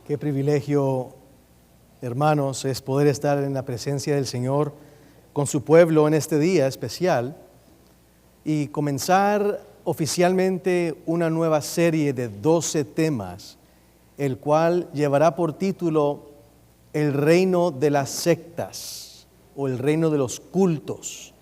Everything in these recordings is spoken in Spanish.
Qué privilegio, hermanos, es poder estar en la presencia del Señor con su pueblo en este día especial y comenzar oficialmente una nueva serie de 12 temas, el cual llevará por título El reino de las sectas o el reino de los cultos.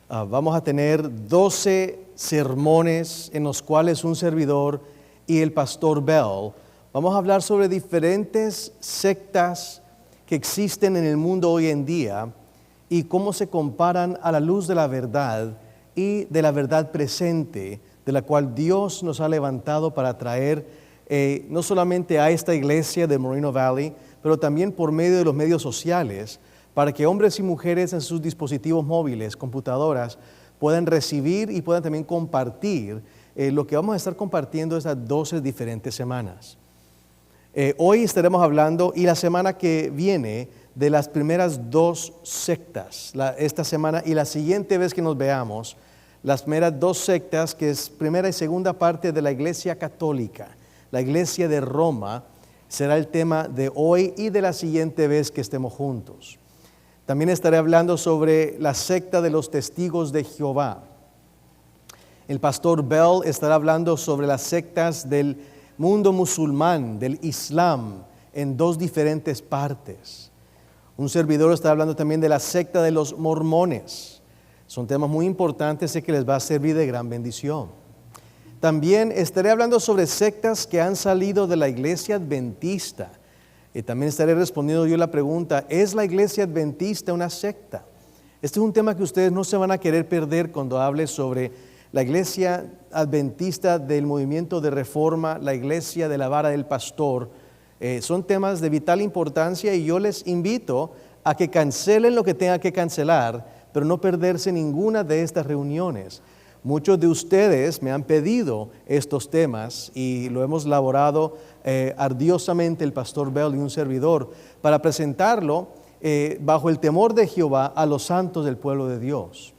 Vamos a tener 12 sermones en los cuales un servidor y el pastor Bell vamos a hablar sobre diferentes sectas que existen en el mundo hoy en día y cómo se comparan a la luz de la verdad y de la verdad presente, de la cual Dios nos ha levantado para traer no solamente a esta iglesia de Moreno Valley, pero también por medio de los medios sociales, para que hombres y mujeres en sus dispositivos móviles, computadoras, puedan recibir y puedan también compartir lo que vamos a estar compartiendo estas 12 diferentes semanas. Hoy estaremos hablando y la semana que viene de las primeras 2 sectas, esta semana y la siguiente vez que nos veamos, las primeras 2 sectas, que es primera y segunda parte de la Iglesia Católica, la Iglesia de Roma, será el tema de hoy y de la siguiente vez que estemos juntos. También estaré hablando sobre la secta de los testigos de Jehová. El pastor Bell estará hablando sobre las sectas del mundo musulmán, del Islam, en 2 diferentes partes. Un servidor está hablando también de la secta de los mormones. Son temas muy importantes, sé que les va a servir de gran bendición. También estaré hablando sobre sectas que han salido de la iglesia adventista. Y también estaré respondiendo yo la pregunta, ¿es la iglesia adventista una secta? Este es un tema que ustedes no se van a querer perder cuando hable sobre la iglesia adventista del movimiento de reforma, la iglesia de la vara del pastor. Son temas de vital importancia y yo les invito a que cancelen lo que tenga que cancelar, pero no perderse ninguna de estas reuniones. Muchos de ustedes me han pedido estos temas y lo hemos elaborado ardiosamente el pastor Bell y un servidor para presentarlo bajo el temor de Jehová a los santos del pueblo de Dios.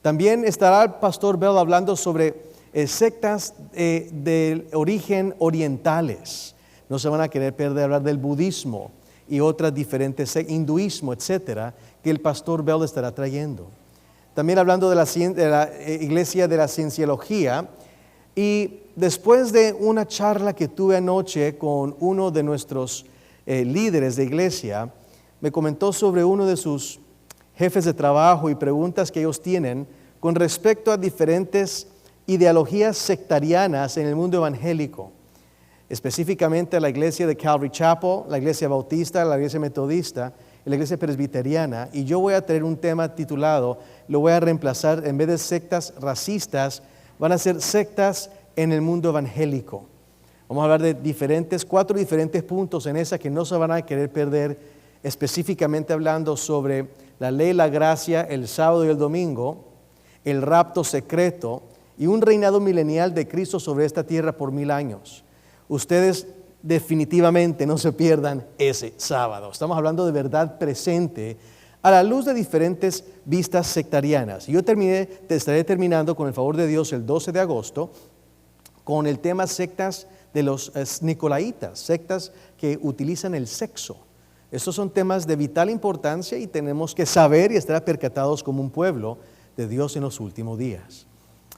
También estará el pastor Bell hablando sobre sectas de origen orientales. No se van a querer perder hablar del budismo y otras diferentes, hinduismo, etcétera, que el pastor Bell estará trayendo. También hablando de la iglesia de la cienciología. Y después de una charla que tuve anoche con uno de nuestros líderes de iglesia, me comentó sobre uno de sus jefes de trabajo y preguntas que ellos tienen con respecto a diferentes ideologías sectarianas en el mundo evangélico, específicamente la iglesia de Calvary Chapel, la iglesia bautista, la iglesia metodista y la iglesia presbiteriana. Y yo voy a traer un tema titulado, lo voy a reemplazar, en vez de sectas racistas, van a ser sectas en el mundo evangélico. Vamos a hablar de 4 diferentes puntos en esa que no se van a querer perder, específicamente hablando sobre la ley, la gracia, el sábado y el domingo, el rapto secreto y un reinado milenial de Cristo sobre esta tierra por 1000 años. Ustedes definitivamente no se pierdan ese sábado. Estamos hablando de verdad presente a la luz de diferentes vistas sectarianas. Yo estaré terminando con el favor de Dios el 12 de agosto con el tema sectas de los nicolaitas, sectas que utilizan el sexo. Estos son temas de vital importancia y tenemos que saber y estar percatados como un pueblo de Dios en los últimos días.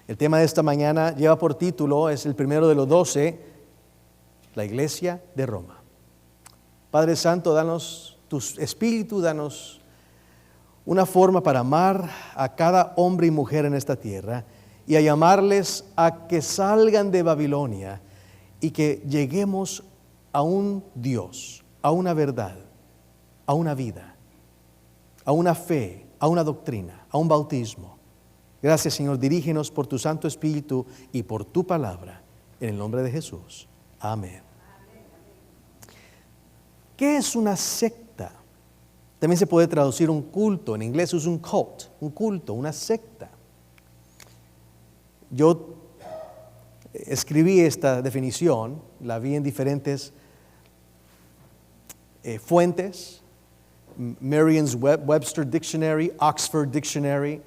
El tema de esta mañana lleva por título, es el primero de los 12, la iglesia de Roma. Padre Santo, danos tu espíritu, danos una forma para amar a cada hombre y mujer en esta tierra y a llamarles a que salgan de Babilonia y que lleguemos a un Dios, a una verdad, a una vida, a una fe, a una doctrina, a un bautismo. Gracias, Señor, dirígenos por tu Santo Espíritu y por tu palabra, en el nombre de Jesús. Amén. ¿Qué es una secta? También se puede traducir un culto. En inglés es un cult, un culto, una secta. Yo escribí esta definición, la vi en diferentes fuentes, Merriam-Webster Dictionary, Oxford Dictionary,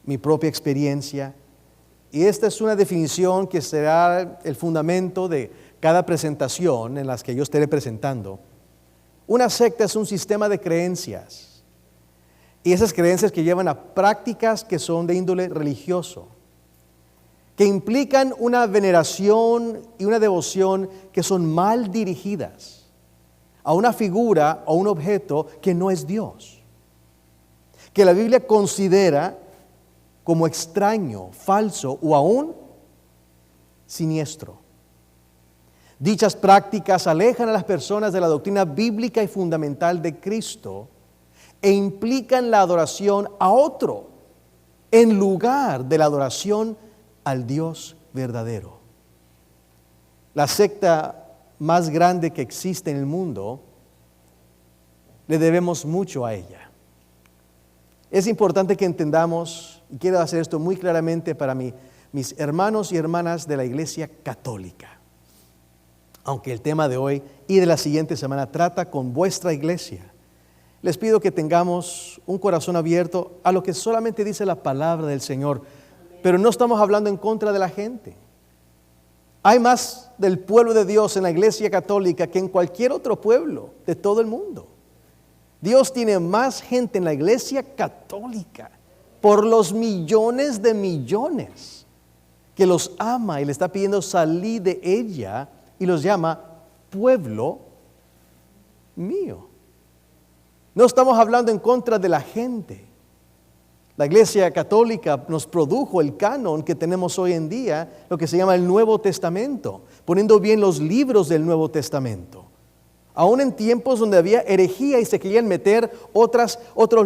mi propia experiencia. Y esta es una definición que será el fundamento de cada presentación en las que yo estaré presentando, una secta es un sistema de creencias. Y esas creencias que llevan a prácticas que son de índole religioso, que implican una veneración y una devoción que son mal dirigidas a una figura o un objeto que no es Dios, que la Biblia considera como extraño, falso o aún siniestro. Dichas prácticas alejan a las personas de la doctrina bíblica y fundamental de Cristo e implican la adoración a otro en lugar de la adoración al Dios verdadero. La secta más grande que existe en el mundo, le debemos mucho a ella. Es importante que entendamos, y quiero hacer esto muy claramente para mis hermanos y hermanas de la Iglesia Católica, aunque el tema de hoy y de la siguiente semana trata con vuestra iglesia. Les pido que tengamos un corazón abierto a lo que solamente dice la palabra del Señor, pero no estamos hablando en contra de la gente. Hay más del pueblo de Dios en la Iglesia Católica que en cualquier otro pueblo de todo el mundo. Dios tiene más gente en la Iglesia Católica por los millones de millones que los ama y le está pidiendo salir de ella y los llama pueblo mío. No estamos hablando en contra de la gente. La Iglesia Católica nos produjo el canon que tenemos hoy en día, lo que se llama el Nuevo Testamento, poniendo bien los libros del Nuevo Testamento. Aún en tiempos donde había herejía y se querían meter otros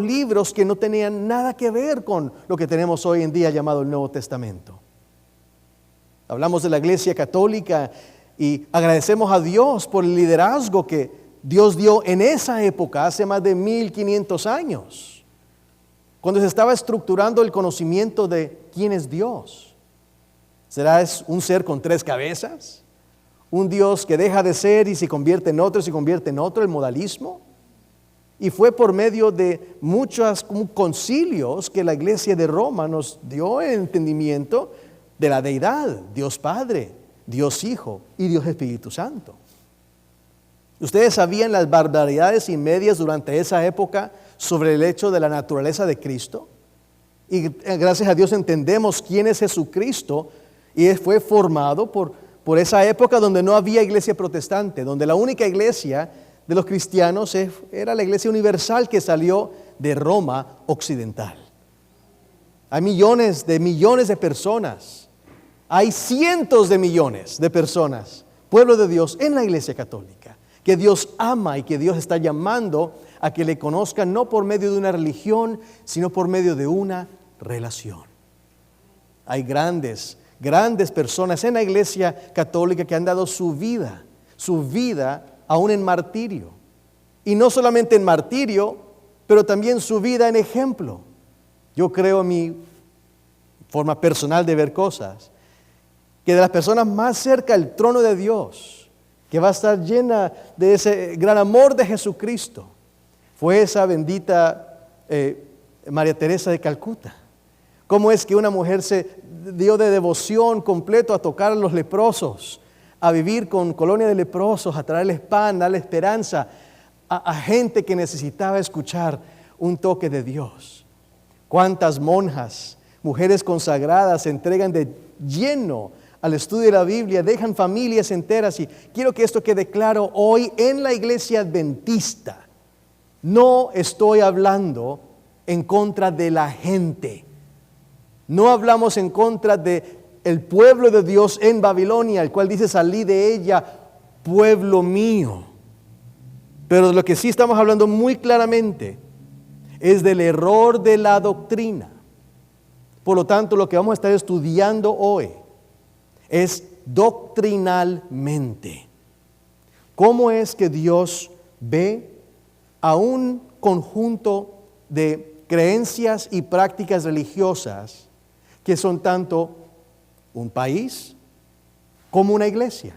libros que no tenían nada que ver con lo que tenemos hoy en día llamado el Nuevo Testamento. Hablamos de la Iglesia Católica y agradecemos a Dios por el liderazgo que Dios dio en esa época, hace más de 1500 años. Cuando se estaba estructurando el conocimiento de quién es Dios. ¿Será un ser con 3 cabezas? ¿Un Dios que deja de ser y se convierte en otro, el modalismo? Y fue por medio de muchos concilios que la Iglesia de Roma nos dio el entendimiento de la deidad, Dios Padre, Dios Hijo y Dios Espíritu Santo. ¿Ustedes sabían las barbaridades y medias durante esa época sobre el hecho de la naturaleza de Cristo? Y gracias a Dios entendemos quién es Jesucristo y fue formado por esa época donde no había iglesia protestante, donde la única iglesia de los cristianos era la iglesia universal que salió de Roma occidental. Hay millones de personas, hay cientos de millones de personas, pueblo de Dios en la Iglesia Católica, que Dios ama y que Dios está llamando a que le conozcan no por medio de una religión, sino por medio de una relación. Hay grandes personas en la Iglesia Católica que han dado su vida aún en martirio. Y no solamente en martirio, pero también su vida en ejemplo. Yo creo en mi forma personal de ver cosas, que de las personas más cerca del trono de Dios, que va a estar llena de ese gran amor de Jesucristo, fue esa bendita María Teresa de Calcuta. ¿Cómo es que una mujer se dio de devoción completo a tocar a los leprosos, a vivir con colonia de leprosos, a traerles pan, darle esperanza a gente que necesitaba escuchar un toque de Dios? ¿Cuántas monjas, mujeres consagradas se entregan de lleno al estudio de la Biblia, dejan familias enteras? Y quiero que esto quede claro hoy en la iglesia adventista. No estoy hablando en contra de la gente. No hablamos en contra del pueblo de Dios en Babilonia, el cual dice: salí de ella, pueblo mío. Pero de lo que sí estamos hablando muy claramente es del error de la doctrina. Por lo tanto, lo que vamos a estar estudiando hoy es doctrinalmente. ¿Cómo es que Dios ve a un conjunto de creencias y prácticas religiosas que son tanto un país como una iglesia?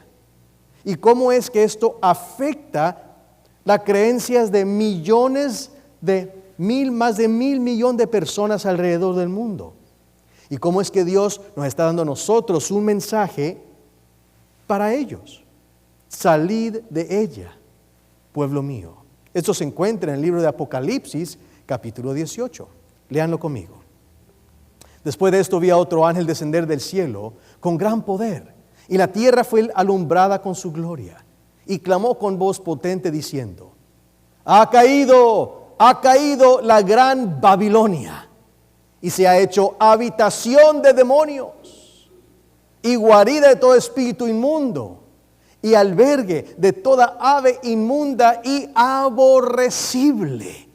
¿Y cómo es que esto afecta las creencias de más de 1,000 millones de personas alrededor del mundo? ¿Y cómo es que Dios nos está dando a nosotros un mensaje para ellos? salid de ella, pueblo mío. Esto se encuentra en el libro de Apocalipsis, capítulo 18. Léanlo conmigo. Después de esto vi a otro ángel descender del cielo con gran poder, y la tierra fue alumbrada con su gloria. Y clamó con voz potente diciendo: ha caído la gran Babilonia, y se ha hecho habitación de demonios, y guarida de todo espíritu inmundo, y albergue de toda ave inmunda y aborrecible.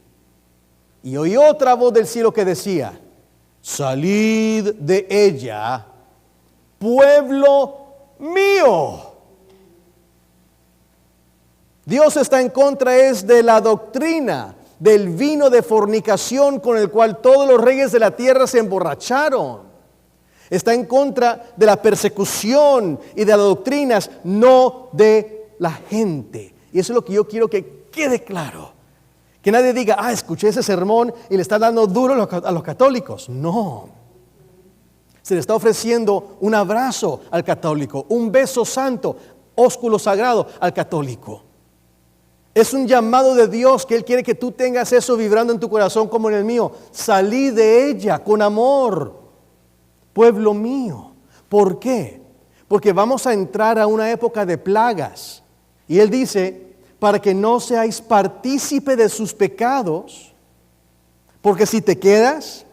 Y oí otra voz del cielo que decía: salid de ella, pueblo mío. Dios está en contra de la doctrina del vino de fornicación con el cual todos los reyes de la tierra se emborracharon. Está en contra de la persecución y de las doctrinas, no de la gente. Y eso es lo que yo quiero que quede claro. Que nadie diga: escuché ese sermón y le está dando duro a los católicos. No. Se le está ofreciendo un abrazo al católico, un beso santo, ósculo sagrado al católico. Es un llamado de Dios que Él quiere que tú tengas eso vibrando en tu corazón como en el mío. Salí de ella con amor, pueblo mío. ¿Por qué? Porque vamos a entrar a una época de plagas. Y Él dice: para que no seáis partícipe de sus pecados, porque si te quedas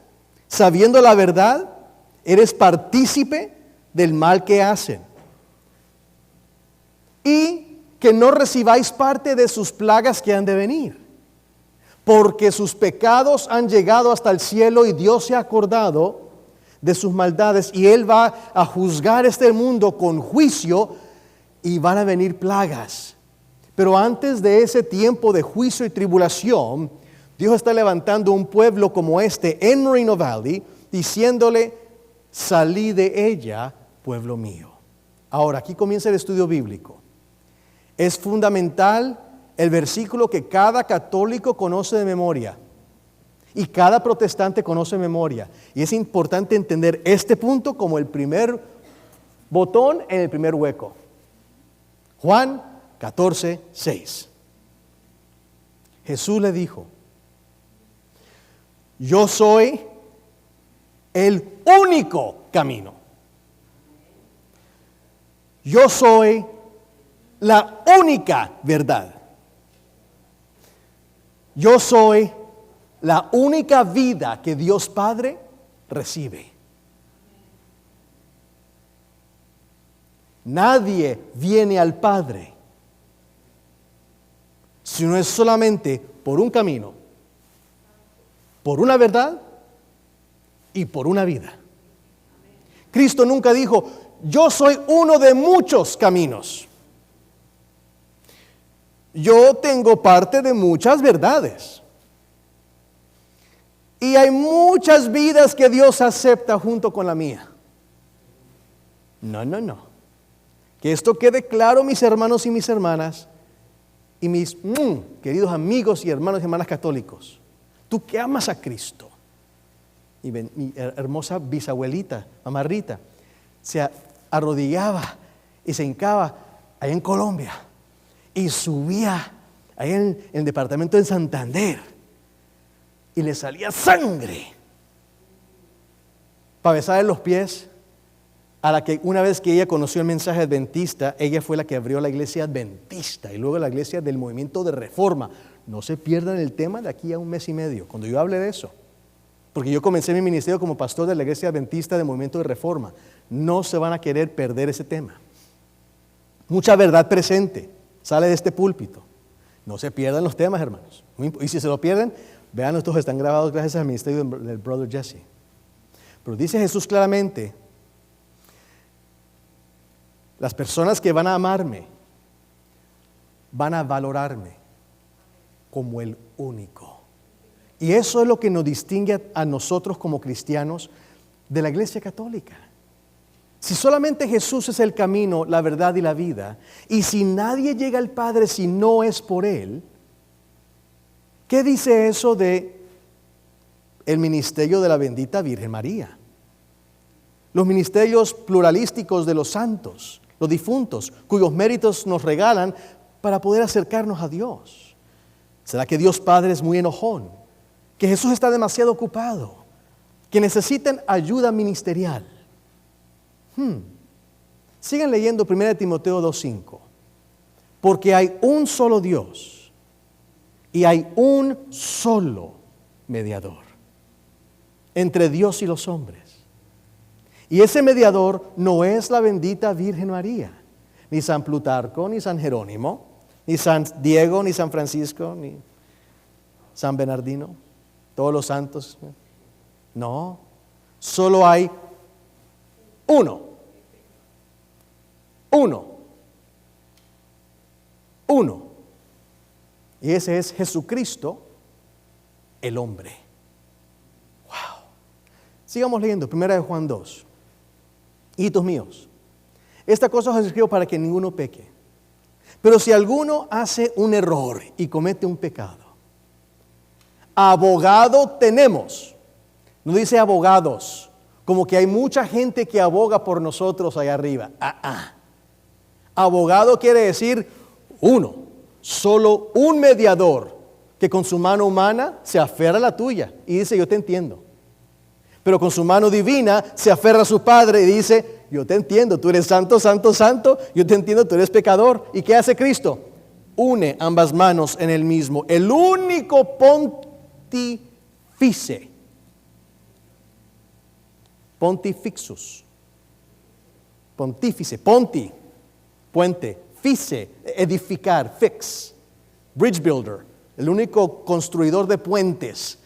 sabiendo la verdad, eres partícipe del mal que hacen. Y que no recibáis parte de sus plagas que han de venir, porque sus pecados han llegado hasta el cielo y Dios se ha acordado de sus maldades, y Él va a juzgar este mundo con juicio y van a venir plagas. Pero antes de ese tiempo de juicio y tribulación, Dios está levantando un pueblo como este en Moreno Valley, diciéndole: salí de ella, pueblo mío. Ahora, aquí comienza el estudio bíblico. Es fundamental el versículo que cada católico conoce de memoria y cada protestante conoce de memoria. Y es importante entender este punto como el primer botón en el primer hueco. Juan 14:6. Jesús le dijo: yo soy el único camino. Yo soy la única verdad. Yo soy la única vida que Dios Padre recibe. Nadie viene al Padre si no es solamente por un camino, por una verdad y por una vida. Cristo nunca dijo: yo soy uno de muchos caminos. Yo tengo parte de muchas verdades. Y hay muchas vidas que Dios acepta junto con la mía. No. Que esto quede claro, mis hermanos y mis hermanas, y mis queridos amigos y hermanos y hermanas católicos. Tú que amas a Cristo. Y mi hermosa bisabuelita, mamá Rita, se arrodillaba y se hincaba allá en Colombia. Y subía ahí en el departamento de Santander y le salía sangre para besarle los pies a la que una vez que ella conoció el mensaje adventista, ella fue la que abrió la iglesia adventista y luego la iglesia del movimiento de reforma. No se pierdan el tema de aquí a un mes y medio, cuando yo hable de eso. Porque yo comencé mi ministerio como pastor de la iglesia adventista del movimiento de reforma. No se van a querer perder ese tema. Mucha verdad presente sale de este púlpito. No se pierdan los temas, hermanos. Y si se lo pierden, vean, estos están grabados gracias al ministerio del brother Jesse. Pero dice Jesús claramente: las personas que van a amarme van a valorarme como el único. Y eso es lo que nos distingue a nosotros como cristianos de la iglesia católica. Si solamente Jesús es el camino, la verdad y la vida, y si nadie llega al Padre si no es por Él, ¿qué dice eso de el ministerio de la bendita Virgen María? Los ministerios pluralísticos de los santos, los difuntos, cuyos méritos nos regalan para poder acercarnos a Dios? ¿Será que Dios Padre es muy enojón? ¿Que Jesús está demasiado ocupado? ¿Que necesitan ayuda ministerial? Sigan leyendo 1 Timoteo 2:5. Porque hay un solo Dios y hay un solo mediador entre Dios y los hombres. Y ese mediador no es la bendita Virgen María, ni San Plutarco, ni San Jerónimo, ni San Diego, ni San Francisco, ni San Bernardino, todos los santos. No, solo hay uno. Y ese es Jesucristo, el hombre. Wow. Sigamos leyendo, 1 Juan 2. Hijitos míos, esta cosa os escribo para que ninguno peque. Pero si alguno hace un error y comete un pecado, abogado tenemos. No dice abogados, como que hay mucha gente que aboga por nosotros allá arriba. Abogado quiere decir uno, solo un mediador que con su mano humana se aferra a la tuya y dice, yo te entiendo. Pero con su mano divina se aferra a su Padre y dice, yo te entiendo, tú eres santo, santo, santo, yo te entiendo, tú eres pecador. ¿Y qué hace Cristo? Une ambas manos en el mismo. El único pontífice. Pontifixus. Pontífice, ponti, puente, fice, edificar, fix, bridge builder, el único construidor de puentes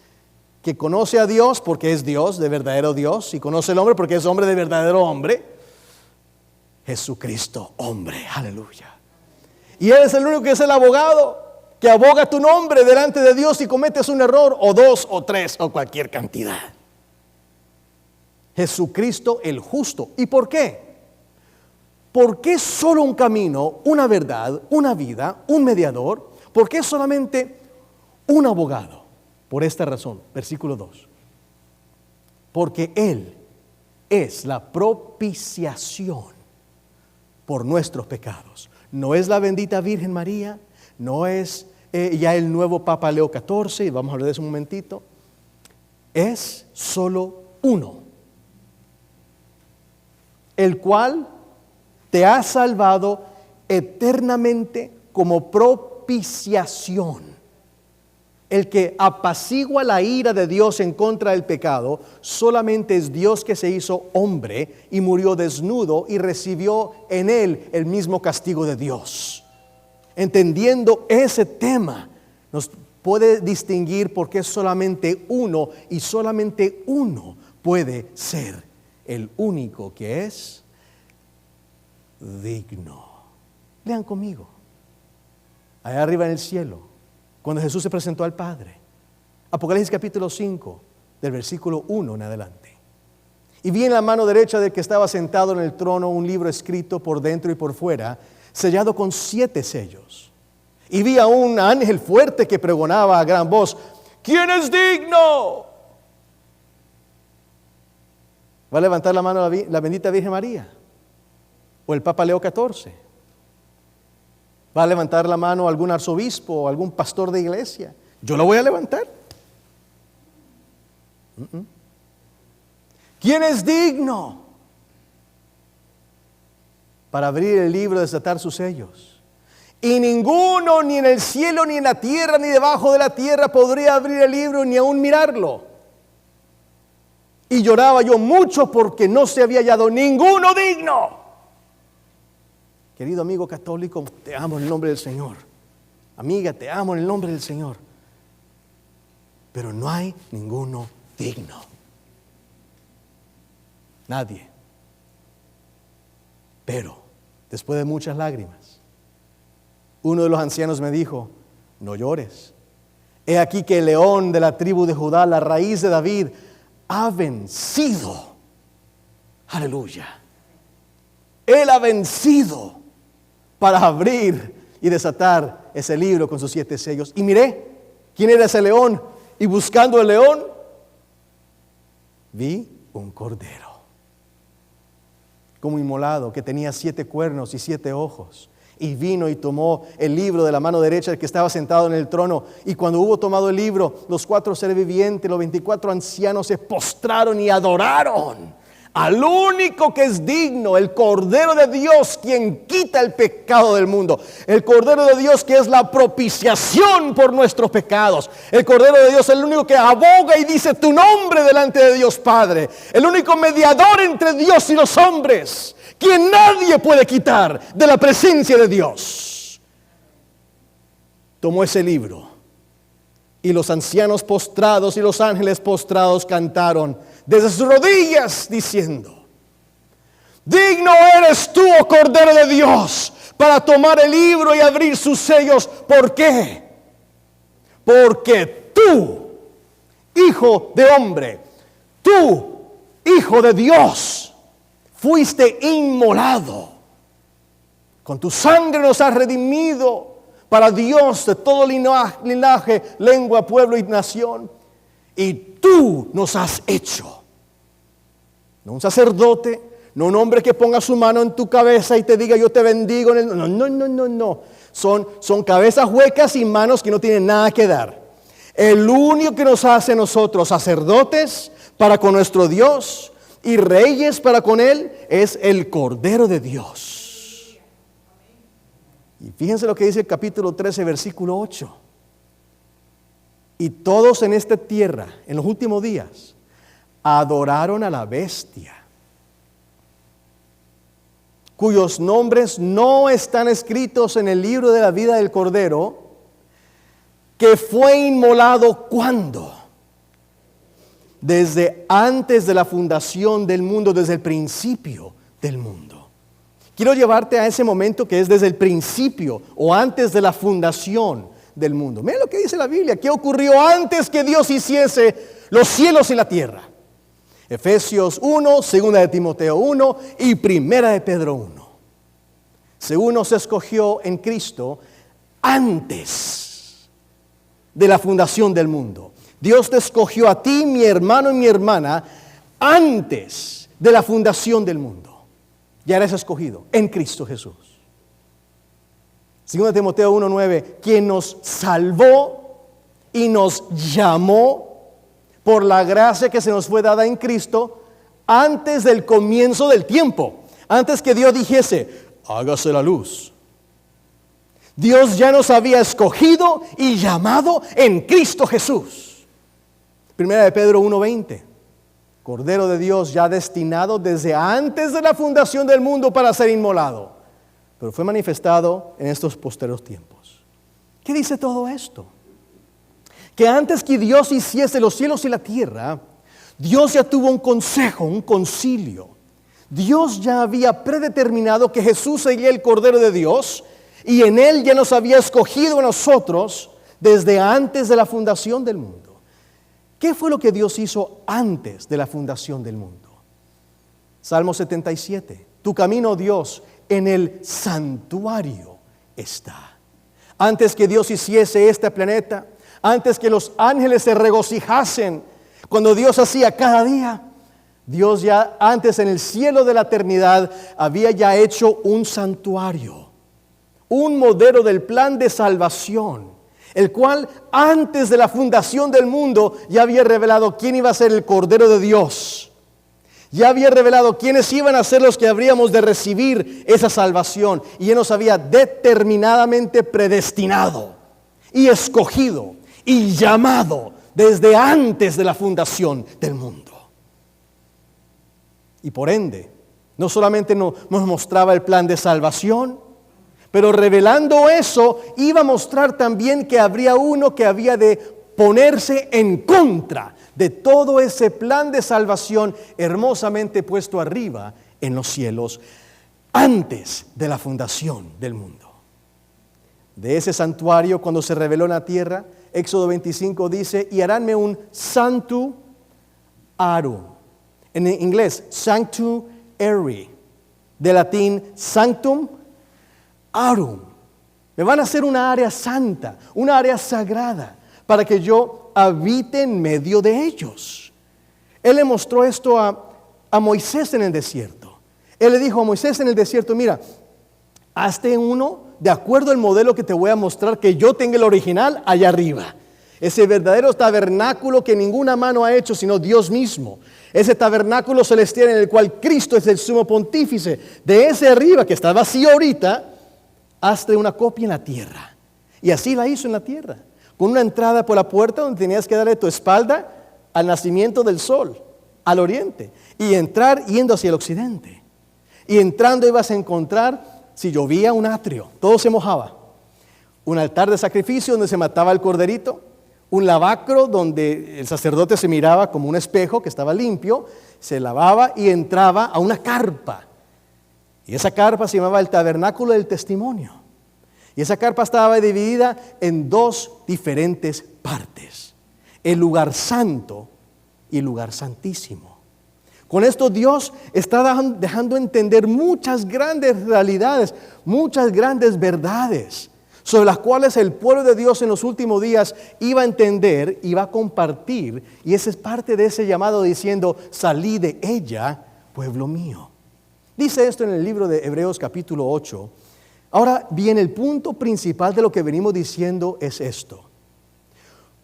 que conoce a Dios porque es Dios, de verdadero Dios, y conoce al hombre porque es hombre de verdadero hombre. Jesucristo, hombre, aleluya. Y Él es el único que es el abogado, que aboga tu nombre delante de Dios si cometes un error, o dos, o tres, o cualquier cantidad. Jesucristo el justo. ¿Y por qué? ¿Por qué solo un camino, una verdad, una vida, un mediador? ¿Por qué solamente un abogado? Por esta razón, versículo 2. Porque Él es la propiciación por nuestros pecados. No es la bendita Virgen María, no es ya el nuevo Papa Leo XIV, y vamos a hablar de eso un momentito. Es solo uno, el cual te ha salvado eternamente como propiciación. El que apacigua la ira de Dios en contra del pecado, solamente es Dios que se hizo hombre y murió desnudo y recibió en él el mismo castigo de Dios. Entendiendo ese tema, nos puede distinguir porque es solamente uno y solamente uno puede ser el único que es digno. Lean conmigo. Allá arriba en el cielo, cuando Jesús se presentó al Padre. Apocalipsis capítulo 5, del versículo 1 en adelante. Y vi en la mano derecha del que estaba sentado en el trono un libro escrito por dentro y por fuera, sellado con 7 sellos. Y vi a un ángel fuerte que pregonaba a gran voz, ¿quién es digno? ¿Va a levantar la mano la bendita Virgen María? ¿O el Papa Leo XIV? ¿Va a levantar la mano algún arzobispo o algún pastor de iglesia? Yo la voy a levantar. ¿Quién es digno para abrir el libro y desatar sus sellos? Y ninguno, ni en el cielo, ni en la tierra, ni debajo de la tierra, podría abrir el libro ni aún mirarlo. Y lloraba yo mucho porque no se había hallado ninguno digno. Querido amigo católico, te amo en el nombre del Señor. Amiga, te amo en el nombre del Señor. Pero no hay ninguno digno. Nadie. Pero, después de muchas lágrimas, uno de los ancianos me dijo, no llores. He aquí que el león de la tribu de Judá, la raíz de David, ha vencido. Aleluya. Él ha vencido para abrir y desatar ese libro con sus 7 sellos. Y miré, ¿quién era ese león? Y buscando el león, vi un cordero. como inmolado, que tenía 7 cuernos y 7 ojos. Y vino y tomó el libro de la mano derecha del que estaba sentado en el trono. Y cuando hubo tomado el libro, los 4 seres vivientes, los 24 ancianos se postraron y adoraron al único que es digno, el Cordero de Dios, quien quita el pecado del mundo. El Cordero de Dios que es la propiciación por nuestros pecados. El Cordero de Dios es el único que aboga y dice tu nombre delante de Dios Padre. El único mediador entre Dios y los hombres, quien nadie puede quitar de la presencia de Dios. Tomó ese libro y los ancianos postrados y los ángeles postrados cantaron desde sus rodillas diciendo: digno eres tú, oh Cordero de Dios, para tomar el libro y abrir sus sellos. ¿Por qué? Porque tú, Hijo de hombre, tú, Hijo de Dios, fuiste inmolado. Con tu sangre nos has redimido para Dios de todo linaje, lengua, pueblo y nación. Y tú nos has hecho, no un sacerdote, no un hombre que ponga su mano en tu cabeza y te diga yo te bendigo. No. Son cabezas huecas y manos que no tienen nada que dar. El único que nos hace a nosotros sacerdotes para con nuestro Dios y reyes para con Él es el Cordero de Dios. Y fíjense lo que dice el capítulo 13, versículo 8. Y todos en esta tierra, en los últimos días, adoraron a la bestia, cuyos nombres no están escritos en el libro de la vida del Cordero, que fue inmolado ¿cuándo? Desde antes de la fundación del mundo, desde el principio del mundo. Quiero llevarte a ese momento que es desde el principio o antes de la fundación del mundo. Mira lo que dice la Biblia. ¿Qué ocurrió antes que Dios hiciese los cielos y la tierra? Efesios 1, 2 de Timoteo 1 y 1 de Pedro 1. Según nos escogió en Cristo antes de la fundación del mundo. Dios te escogió a ti, mi hermano y mi hermana, antes de la fundación del mundo. Ya eres escogido en Cristo Jesús. 2 Timoteo 1:9, quien nos salvó y nos llamó por la gracia que se nos fue dada en Cristo antes del comienzo del tiempo, antes que Dios dijese, hágase la luz. Dios ya nos había escogido y llamado en Cristo Jesús. 1 de Pedro 1:20, Cordero de Dios ya destinado desde antes de la fundación del mundo para ser inmolado, pero fue manifestado en estos posteriores tiempos. ¿Qué dice todo esto? Que antes que Dios hiciese los cielos y la tierra, Dios ya tuvo un consejo, un concilio. Dios ya había predeterminado que Jesús sería el Cordero de Dios y en Él ya nos había escogido a nosotros desde antes de la fundación del mundo. ¿Qué fue lo que Dios hizo antes de la fundación del mundo? Salmo 77. Tu camino, Dios, en el santuario está. Antes que Dios hiciese este planeta, antes que los ángeles se regocijasen, cuando Dios hacía cada día, Dios ya antes en el cielo de la eternidad había ya hecho un santuario, un modelo del plan de salvación, el cual antes de la fundación del mundo ya había revelado quién iba a ser el Cordero de Dios. Ya había revelado quiénes iban a ser los que habríamos de recibir esa salvación. Y Él nos había determinadamente predestinado y escogido y llamado desde antes de la fundación del mundo. Y por ende, no solamente nos mostraba el plan de salvación, pero revelando eso, iba a mostrar también que habría uno que había de ponerse en contra de todo ese plan de salvación hermosamente puesto arriba en los cielos antes de la fundación del mundo. De ese santuario, cuando se reveló en la tierra, Éxodo 25 dice, y haránme un sanctuario. En inglés, sanctuary, de latín sanctum arum. Me van a hacer una área santa, una área sagrada, para que yo habite en medio de ellos. Él le mostró esto a Moisés en el desierto. Él le dijo a Moisés en el desierto, mira, hazte uno de acuerdo al modelo que te voy a mostrar, que yo tenga el original allá arriba. Ese verdadero tabernáculo que ninguna mano ha hecho sino Dios mismo. Ese tabernáculo celestial en el cual Cristo es el sumo pontífice. De ese arriba que está vacío ahorita, hazte una copia en la tierra. Y así la hizo en la tierra. Con una entrada por la puerta donde tenías que darle tu espalda al nacimiento del sol, al oriente. Y entrar yendo hacia el occidente. Y entrando ibas a encontrar, si llovía, un atrio. Todo se mojaba. Un altar de sacrificio donde se mataba el corderito. Un lavacro donde el sacerdote se miraba como un espejo que estaba limpio, se lavaba y entraba a una carpa. Y esa carpa se llamaba el tabernáculo del testimonio. Y esa carpa estaba dividida en dos diferentes partes: el lugar santo y el lugar santísimo. Con esto Dios está dejando entender muchas grandes realidades, muchas grandes verdades, sobre las cuales el pueblo de Dios en los últimos días iba a entender, iba a compartir, y esa es parte de ese llamado diciendo, salí de ella, pueblo mío. Dice esto en el libro de Hebreos capítulo 8. Ahora bien, el punto principal de lo que venimos diciendo es esto.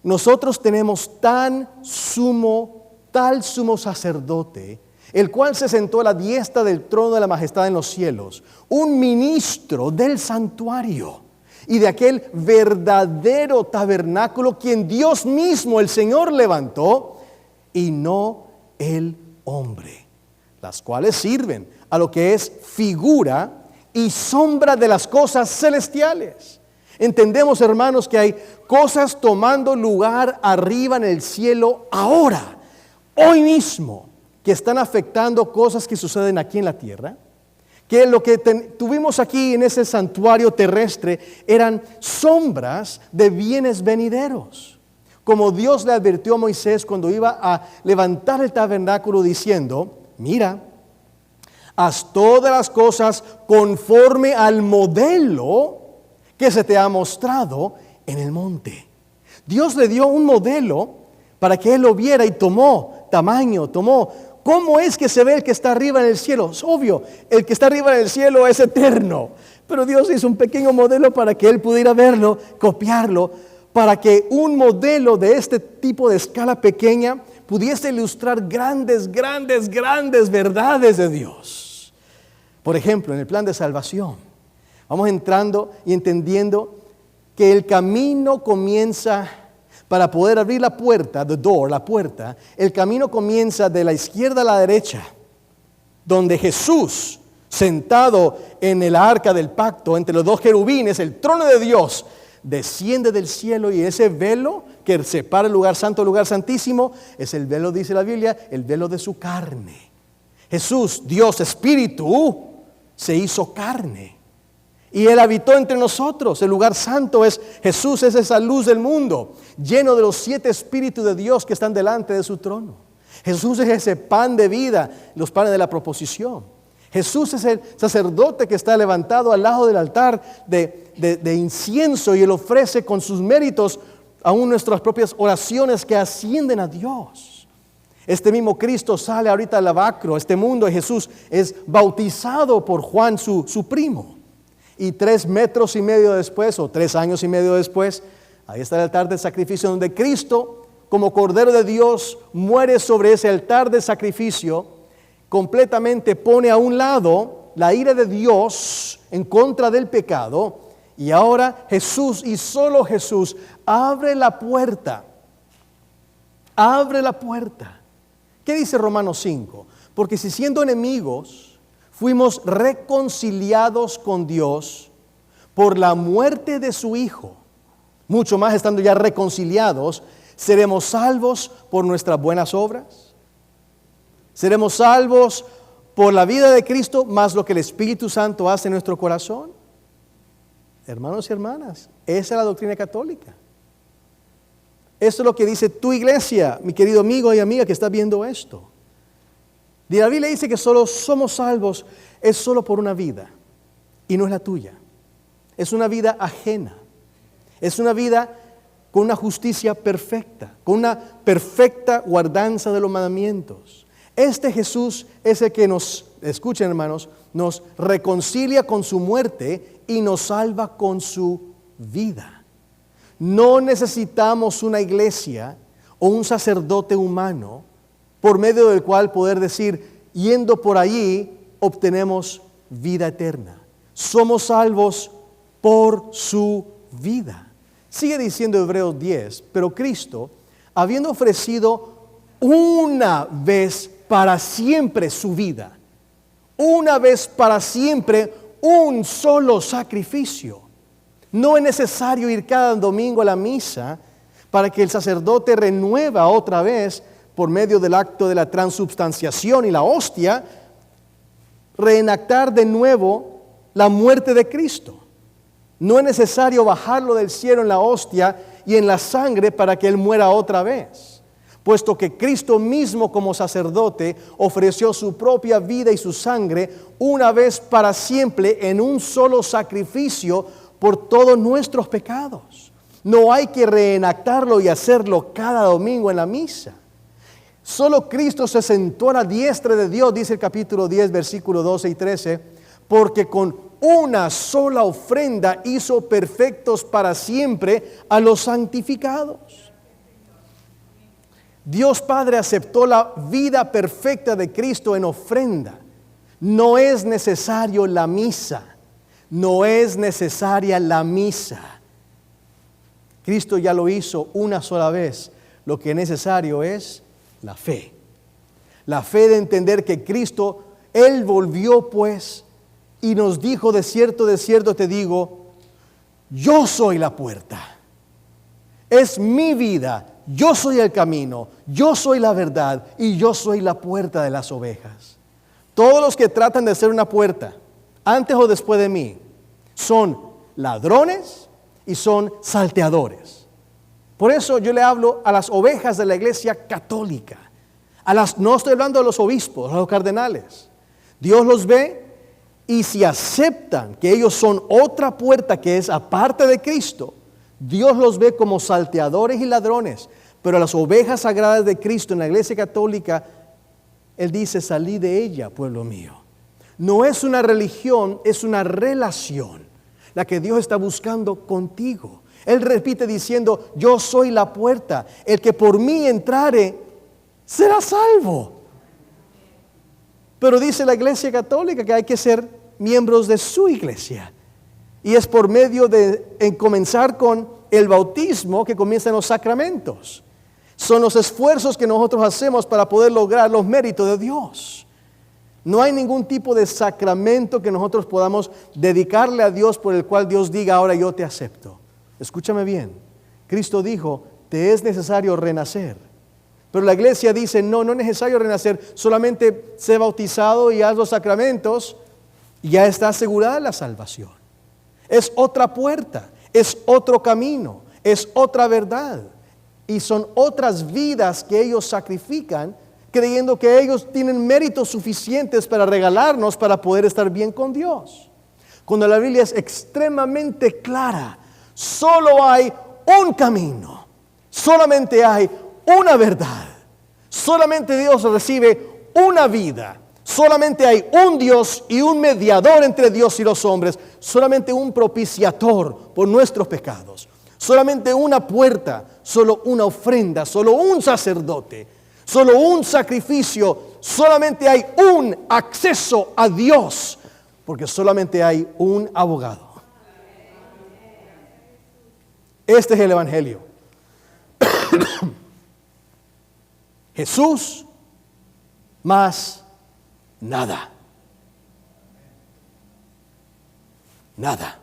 Nosotros tenemos tal sumo sacerdote, el cual se sentó a la diestra del trono de la majestad en los cielos, un ministro del santuario y de aquel verdadero tabernáculo, quien Dios mismo, el Señor, levantó, y no el hombre, las cuales sirven a lo que es figura y sombra de las cosas celestiales. Entendemos, hermanos, que hay cosas tomando lugar arriba en el cielo ahora, hoy mismo, que están afectando cosas que suceden aquí en la tierra. Que lo que tuvimos aquí en ese santuario terrestre eran sombras de bienes venideros. Como Dios le advirtió a Moisés cuando iba a levantar el tabernáculo diciendo, mira, haz todas las cosas conforme al modelo que se te ha mostrado en el monte. Dios le dio un modelo para que él lo viera y tomó tamaño, ¿cómo es que se ve el que está arriba en el cielo? Es obvio, el que está arriba en el cielo es eterno. Pero Dios hizo un pequeño modelo para que él pudiera verlo, copiarlo, para que un modelo de este tipo de escala pequeña pudiese ilustrar grandes verdades de Dios. Por ejemplo, en el plan de salvación, vamos entrando y entendiendo que el camino comienza. Para poder abrir la puerta, la puerta, el camino comienza de la izquierda a la derecha, donde Jesús, sentado en el arca del pacto, entre los dos querubines, el trono de Dios, desciende del cielo, y ese velo que separa el lugar santo del lugar santísimo, es el velo, dice la Biblia, el velo de su carne. Jesús, Dios Espíritu, se hizo carne. Y Él habitó entre nosotros. El lugar santo es Jesús, es esa luz del mundo, lleno de los 7 espíritus de Dios que están delante de su trono. Jesús es ese pan de vida, los panes de la proposición. Jesús es el sacerdote que está levantado al lado del altar de incienso, y Él ofrece con sus méritos aún nuestras propias oraciones que ascienden a Dios. Este mismo Cristo sale ahorita al lavacro, este mundo, y Jesús es bautizado por Juan, su primo. Y 3 metros y medio después, o 3 años y medio después, ahí está el altar de sacrificio, donde Cristo, como Cordero de Dios, muere sobre ese altar de sacrificio, completamente pone a un lado la ira de Dios en contra del pecado, y ahora Jesús, y solo Jesús, abre la puerta. Abre la puerta. ¿Qué dice Romanos 5? Porque si siendo enemigos fuimos reconciliados con Dios por la muerte de su Hijo, mucho más estando ya reconciliados, ¿seremos salvos por nuestras buenas obras? ¿Seremos salvos por la vida de Cristo más lo que el Espíritu Santo hace en nuestro corazón? Hermanos y hermanas, esa es la doctrina católica. Eso es lo que dice tu iglesia, mi querido amigo y amiga que está viendo esto. Y la Biblia dice que solo somos salvos es solo por una vida, y no es la tuya. Es una vida ajena. Es una vida con una justicia perfecta, con una perfecta guardanza de los mandamientos. Este Jesús es el que nos escuchen hermanos, nos reconcilia con su muerte y nos salva con su vida. No necesitamos una iglesia o un sacerdote humano por medio del cual poder decir, yendo por allí, obtenemos vida eterna. Somos salvos por su vida. Sigue diciendo Hebreos 10, pero Cristo, habiendo ofrecido una vez para siempre su vida, una vez para siempre un solo sacrificio. No es necesario ir cada domingo a la misa para que el sacerdote renueva otra vez por medio del acto de la transubstanciación y la hostia, reenactar de nuevo la muerte de Cristo. No es necesario bajarlo del cielo en la hostia y en la sangre para que Él muera otra vez, puesto que Cristo mismo como sacerdote ofreció su propia vida y su sangre una vez para siempre en un solo sacrificio por todos nuestros pecados. No hay que reenactarlo y hacerlo cada domingo en la misa. Solo Cristo se sentó a la diestra de Dios, dice el capítulo 10, versículos 12 y 13, porque con una sola ofrenda hizo perfectos para siempre a los santificados. Dios Padre aceptó la vida perfecta de Cristo en ofrenda. No es necesario la misa. No es necesaria la misa. Cristo ya lo hizo una sola vez. Lo que es necesario es la fe. La fe de entender que Cristo, Él volvió pues y nos dijo, de cierto te digo, yo soy la puerta. Es mi vida. Yo soy el camino, yo soy la verdad y yo soy la puerta de las ovejas. Todos los que tratan de ser una puerta, antes o después de mí, son ladrones y son salteadores. Por eso yo le hablo a las ovejas de la iglesia católica. No estoy hablando de los obispos, a los cardenales. Dios los ve y si aceptan que ellos son otra puerta que es aparte de Cristo, Dios los ve como salteadores y ladrones. Pero a las ovejas sagradas de Cristo en la iglesia católica, Él dice, salí de ella, pueblo mío. No es una religión, es una relación la que Dios está buscando contigo. Él repite diciendo, yo soy la puerta, el que por mí entrare será salvo. Pero dice la iglesia católica que hay que ser miembros de su iglesia. Y es por medio de comenzar con el bautismo que comienzan los sacramentos. Son los esfuerzos que nosotros hacemos para poder lograr los méritos de Dios. No hay ningún tipo de sacramento que nosotros podamos dedicarle a Dios por el cual Dios diga, ahora yo te acepto. Escúchame bien. Cristo dijo, te es necesario renacer. Pero la iglesia dice, no es necesario renacer. Solamente sé bautizado y haz los sacramentos y ya está asegurada la salvación. Es otra puerta, es otro camino, es otra verdad. Y son otras vidas que ellos sacrifican, creyendo que ellos tienen méritos suficientes para regalarnos para poder estar bien con Dios. Cuando la Biblia es extremadamente clara, solo hay un camino, solamente hay una verdad, solamente Dios recibe una vida, solamente hay un Dios y un mediador entre Dios y los hombres, solamente un propiciator por nuestros pecados. Solamente una puerta, solo una ofrenda, solo un sacerdote, solo un sacrificio, solamente hay un acceso a Dios, porque solamente hay un abogado. Este es el Evangelio. Jesús más nada. Nada.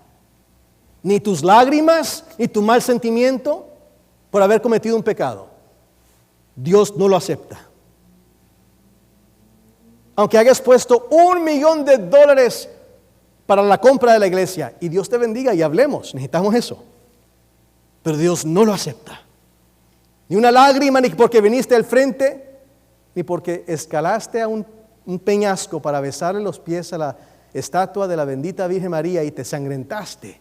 Ni tus lágrimas, ni tu mal sentimiento por haber cometido un pecado. Dios no lo acepta. Aunque hayas puesto $1,000,000 para la compra de la iglesia, y Dios te bendiga y hablemos, necesitamos eso. Pero Dios no lo acepta. Ni una lágrima, ni porque viniste al frente, ni porque escalaste a un peñasco para besarle los pies a la estatua de la bendita Virgen María y te sangrentaste.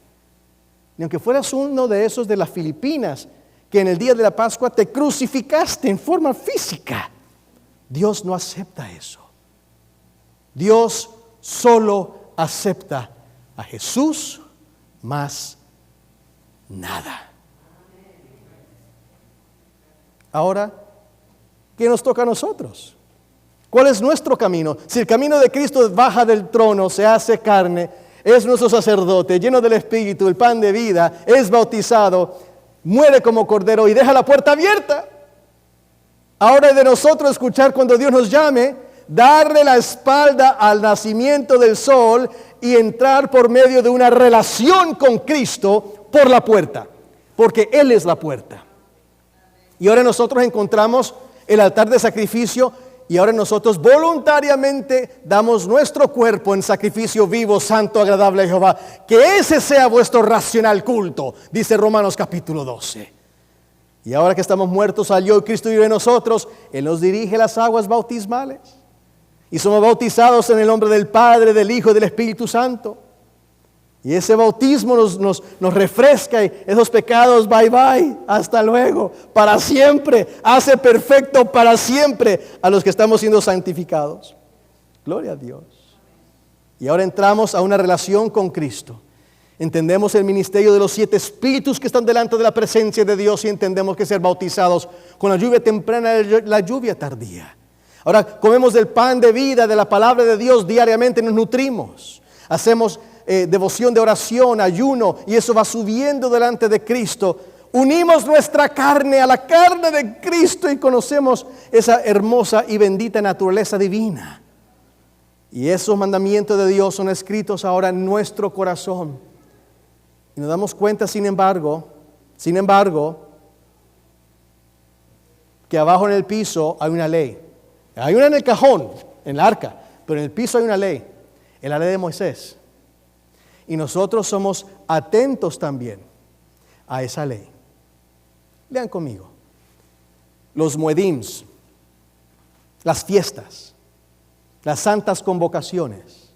Ni aunque fueras uno de esos de las Filipinas que en el día de la Pascua te crucificaste en forma física. Dios no acepta eso. Dios solo acepta a Jesús más nada. Ahora, ¿qué nos toca a nosotros? ¿Cuál es nuestro camino? Si el camino de Cristo baja del trono, se hace carne, es nuestro sacerdote, lleno del Espíritu, el pan de vida, es bautizado, muere como cordero y deja la puerta abierta. Ahora es de nosotros escuchar cuando Dios nos llame, darle la espalda al nacimiento del sol y entrar por medio de una relación con Cristo por la puerta, porque Él es la puerta. Y ahora nosotros encontramos el altar de sacrificio y ahora nosotros voluntariamente damos nuestro cuerpo en sacrificio vivo, santo, agradable a Jehová. Que ese sea vuestro racional culto, dice Romanos capítulo 12. Y ahora que estamos muertos al yo y Cristo vive en nosotros, Él nos dirige las aguas bautismales. Y somos bautizados en el nombre del Padre, del Hijo y del Espíritu Santo. Y ese bautismo nos refresca y esos pecados, bye bye, hasta luego, para siempre, hace perfecto para siempre a los que estamos siendo santificados. Gloria a Dios. Y ahora entramos a una relación con Cristo. Entendemos el ministerio de los 7 espíritus que están delante de la presencia de Dios y entendemos que ser bautizados con la lluvia temprana y la lluvia tardía. Ahora comemos del pan de vida, de la palabra de Dios diariamente, nos nutrimos. Hacemos devoción de oración, ayuno, y eso va subiendo delante de Cristo. Unimos nuestra carne a la carne de Cristo y conocemos esa hermosa y bendita naturaleza divina. Y esos mandamientos de Dios son escritos ahora en nuestro corazón. Y nos damos cuenta, sin embargo, que abajo en el piso hay una ley. Hay una en el cajón, en el arca, pero en el piso hay una ley, es la ley de Moisés. Y nosotros somos atentos también a esa ley. Lean conmigo. Los muedims, las fiestas, las santas convocaciones.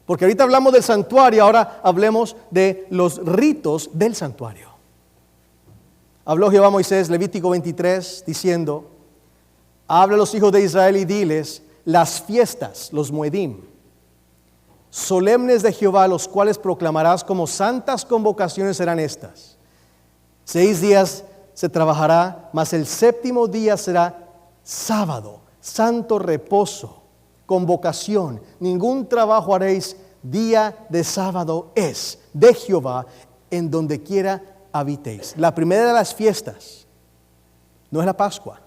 Porque ahorita hablamos del santuario, ahora hablemos de los ritos del santuario. Habló Jehová a Moisés, Levítico 23, diciendo: habla a los hijos de Israel y diles, las fiestas, los muedim, solemnes de Jehová, los cuales proclamarás como santas convocaciones serán estas. 6 días se trabajará, mas el 7º día será sábado, santo reposo, convocación. Ningún trabajo haréis, día de sábado es de Jehová, en donde quiera habitéis. La primera de las fiestas no es la Pascua.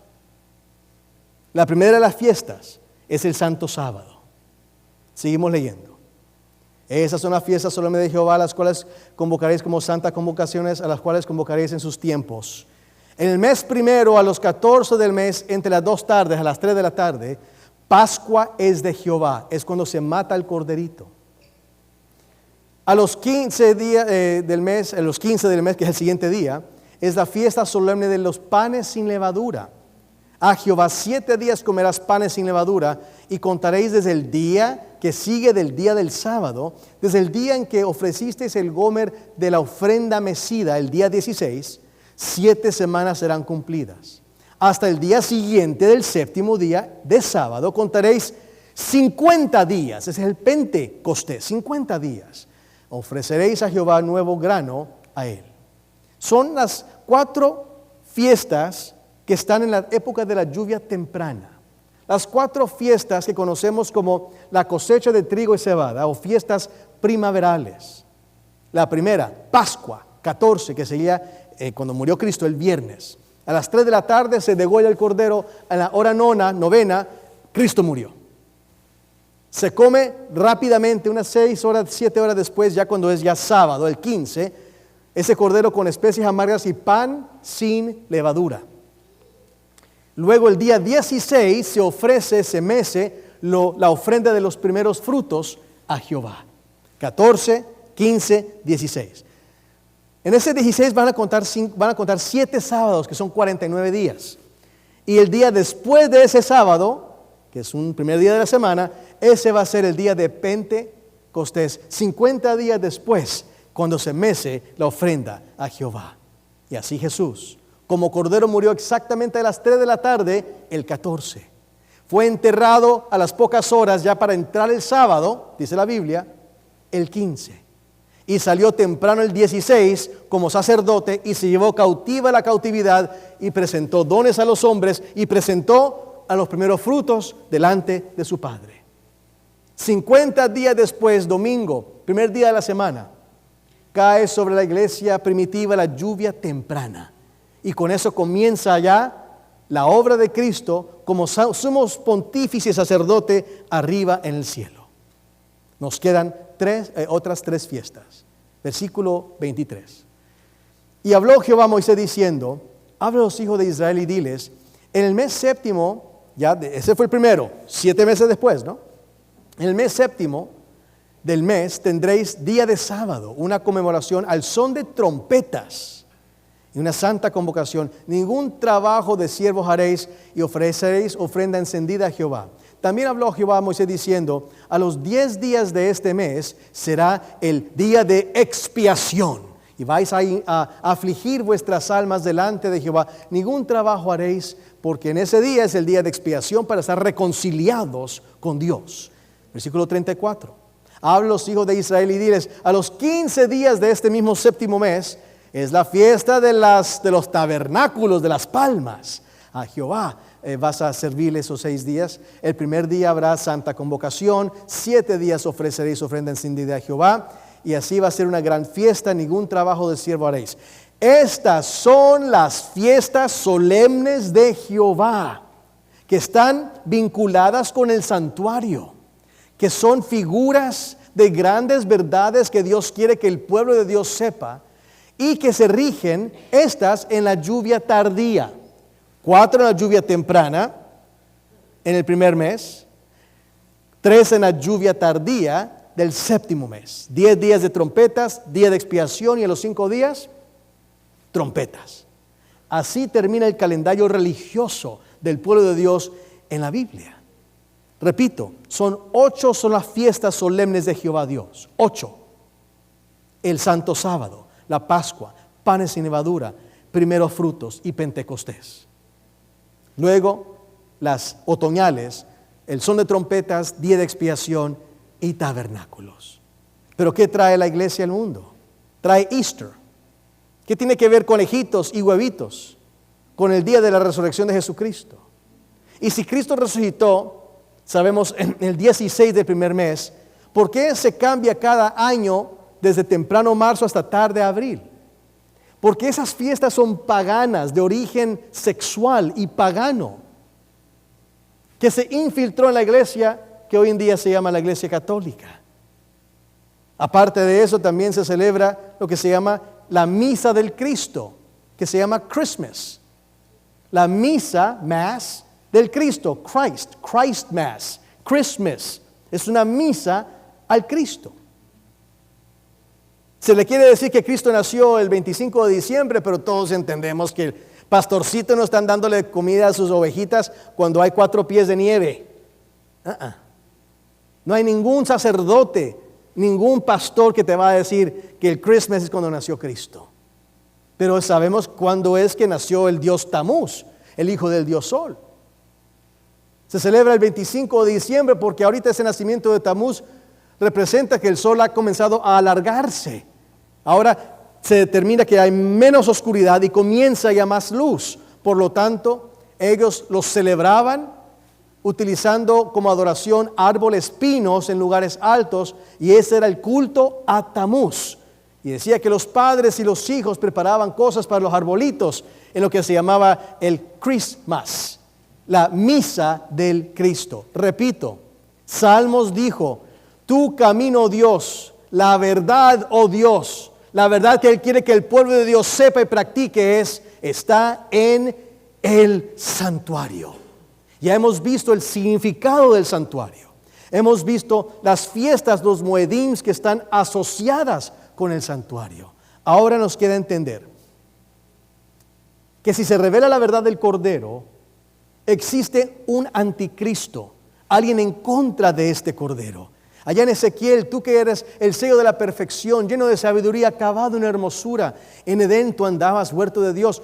La primera de las fiestas es el Santo Sábado. Seguimos leyendo. Esas son las fiestas solemnes de Jehová, las cuales convocaréis como santas convocaciones, a las cuales convocaréis en sus tiempos. En el mes primero, a los 14 del mes, entre las 2 tardes, a las 3 de la tarde, Pascua es de Jehová, es cuando se mata el corderito. A los 15 días del mes, que es el siguiente día, es la fiesta solemne de los panes sin levadura. A Jehová 7 días comerás panes sin levadura, y contaréis desde el día que sigue del día del sábado, desde el día en que ofrecisteis el gomer de la ofrenda mecida, el día 16, 7 semanas serán cumplidas. Hasta el día siguiente del 7º día de sábado contaréis 50 días, ese es el Pentecostés, 50 días. Ofreceréis a Jehová nuevo grano a él. Son las 4 fiestas que están en la época de la lluvia temprana. Las 4 fiestas que conocemos como la cosecha de trigo y cebada o fiestas primaverales. La primera, Pascua, 14, que sería cuando murió Cristo el viernes. A las 3 de la tarde se degolla el cordero, a la hora novena, Cristo murió. Se come rápidamente, unas 6 horas, 7 horas después, ya cuando es ya sábado, el 15, ese cordero con especies amargas y pan sin levadura. Luego el día 16 se ofrece, se mece la ofrenda de los primeros frutos a Jehová. 14, 15, 16. En ese 16 van a contar 7 sábados, que son 49 días. Y el día después de ese sábado, que es un primer día de la semana, ese va a ser el día de Pentecostés, 50 días después, cuando se mece la ofrenda a Jehová. Y así Jesús, como cordero, murió exactamente a las 3 de la tarde, el 14. Fue enterrado a las pocas horas ya para entrar el sábado, dice la Biblia, el 15. Y salió temprano el 16 como sacerdote y se llevó cautiva la cautividad y presentó dones a los hombres y presentó a los primeros frutos delante de su Padre. 50 días después, domingo, primer día de la semana, cae sobre la iglesia primitiva la lluvia temprana. Y con eso comienza ya la obra de Cristo como sumo pontífice y sacerdote arriba en el cielo. Nos quedan otras 3 fiestas. Versículo 23. Y habló Jehová a Moisés diciendo, habla a los hijos de Israel y diles, en el mes séptimo, ese fue el primero, 7 meses después, ¿no? En el mes séptimo del mes tendréis día de sábado, una conmemoración al son de trompetas y una santa convocación. Ningún trabajo de siervos haréis y ofreceréis ofrenda encendida a Jehová. También habló Jehová a Moisés diciendo, a los 10 días de este mes será el día de expiación. Y vais a afligir vuestras almas delante de Jehová. Ningún trabajo haréis, porque en ese día es el día de expiación para estar reconciliados con Dios. Versículo 34. Habla a los hijos de Israel y diles, a los 15 días de este mismo séptimo mes es la fiesta de los tabernáculos, de las palmas. A Jehová vas a servirle esos 6 días. El primer día habrá santa convocación, 7 días ofreceréis ofrenda encendida a Jehová, y así va a ser una gran fiesta, ningún trabajo de siervo haréis. Estas son las fiestas solemnes de Jehová, que están vinculadas con el santuario, que son figuras de grandes verdades que Dios quiere que el pueblo de Dios sepa, y que se rigen estas en la lluvia tardía. 4 en la lluvia temprana, en el primer mes. 3 en la lluvia tardía del séptimo mes. 10 días de trompetas, día de expiación, y a los 5 días, trompetas. Así termina el calendario religioso del pueblo de Dios en la Biblia. Repito, 8 son las fiestas solemnes de Jehová Dios. 8. El Santo Sábado, la Pascua, panes sin levadura, primeros frutos y Pentecostés. Luego, las otoñales, el son de trompetas, día de expiación y tabernáculos. Pero ¿qué trae la iglesia al mundo? Trae Easter. ¿Qué tiene que ver conejitos y huevitos? Con el día de la resurrección de Jesucristo. Y si Cristo resucitó, sabemos en el 16 del primer mes, ¿por qué se cambia cada año desde temprano marzo hasta tarde abril? Porque esas fiestas son paganas, de origen sexual y pagano, que se infiltró en la iglesia que hoy en día se llama la Iglesia Católica. Aparte de eso, también se celebra lo que se llama la Misa del Cristo, que se llama Christmas. La Misa, Mass, del Cristo, Christ Mass, Christmas. Es una misa al Cristo. Se le quiere decir que Cristo nació el 25 de diciembre, pero todos entendemos que el pastorcito no están dándole comida a sus ovejitas cuando hay 4 pies de nieve. No hay ningún sacerdote, ningún pastor que te va a decir que el Christmas es cuando nació Cristo. Pero sabemos cuándo es que nació el Dios Tamuz, el hijo del Dios Sol. Se celebra el 25 de diciembre porque ahorita ese nacimiento de Tamuz representa que el sol ha comenzado a alargarse. Ahora se determina que hay menos oscuridad y comienza ya más luz. Por lo tanto, ellos los celebraban utilizando como adoración árboles pinos en lugares altos, y ese era el culto a Tamuz. Y decía que los padres y los hijos preparaban cosas para los arbolitos en lo que se llamaba el Christmas, la misa del Cristo. Repito, Salmos dijo, tu camino, oh Dios, la verdad, oh Dios, la verdad que Él quiere que el pueblo de Dios sepa y practique está en el santuario. Ya hemos visto el significado del santuario. Hemos visto las fiestas, los moedims que están asociadas con el santuario. Ahora nos queda entender que si se revela la verdad del Cordero, existe un anticristo, alguien en contra de este Cordero. Allá en Ezequiel, tú que eres el sello de la perfección, lleno de sabiduría, acabado en hermosura, en Edén tú andabas, huerto de Dios.